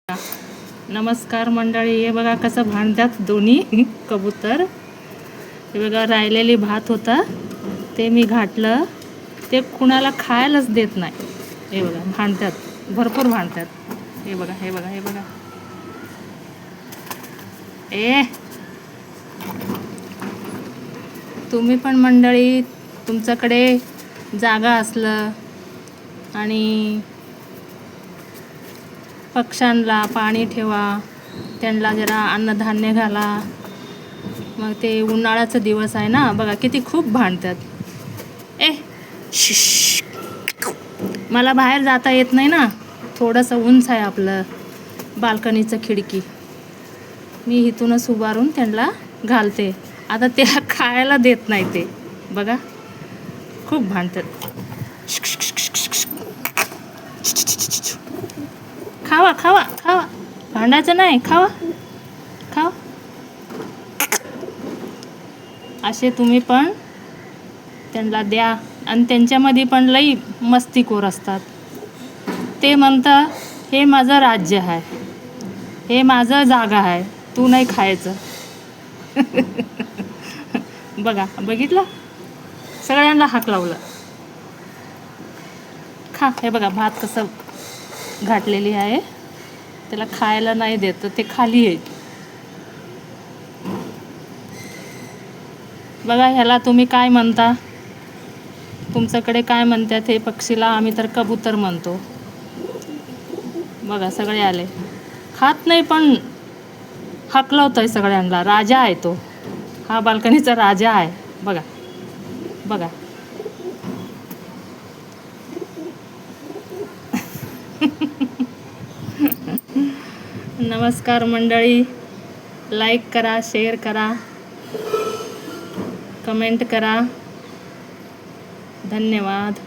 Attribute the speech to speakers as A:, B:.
A: नमस्कार मंडळी. हे बघा कसं भांडतात दोन्ही कबूतर. हे बघा राहिलेली भात होता ते मी घातलं, ते कुणाला खायलाच देत नाही. हे बघा भांडतात, भरपूर भांडतात. हे बघा हे बघा हे बघा. तुम्ही पण मंडळी, तुमच्याकडे जागा असलं आणि पक्ष्यांना पाणी ठेवा, त्यांना जरा अन्नधान्य घाला. मग ते उन्हाळ्याचा दिवस आहे ना, बघा किती खूप भांडतात. शिश, मला बाहेर जाता येत नाही ना, थोडंसं उंच आहे आपलं बाल्कनीचं खिडकी. मी इथूनच उभारून त्यांना घालते. आता त्याला खायला देत नाही ते, बघा खूप भांडतात. खावा खावा खावा, भांडायचं नाही, खावा खावा. असे तुम्ही पण त्यांना द्या. आणि त्यांच्यामध्ये पण लई मस्तीखोर असतात. ते म्हणता हे माझं राज्य आहे, हे माझं जागा आहे, तू नाही खायचं. बघा बघितलं, सगळ्यांना हाक लावलं. खा. हे बघा भात कसं घातलेली आहे, त्याला खायला नाही देत, ते खाली आहे. बघा ह्याला तुम्ही काय म्हणता, तुमच्याकडे काय म्हणतात हे पक्षीला? आम्ही तर कबूतर म्हणतो. बघा सगळे आले, खात नाही पण हकलवतोय सगळ्यांना. राजा आहे तो, हा बाल्कनीचा राजा आहे. बघा बघा. नमस्कार मंडळी. लाईक करा, शेअर करा, कमेंट करा. धन्यवाद.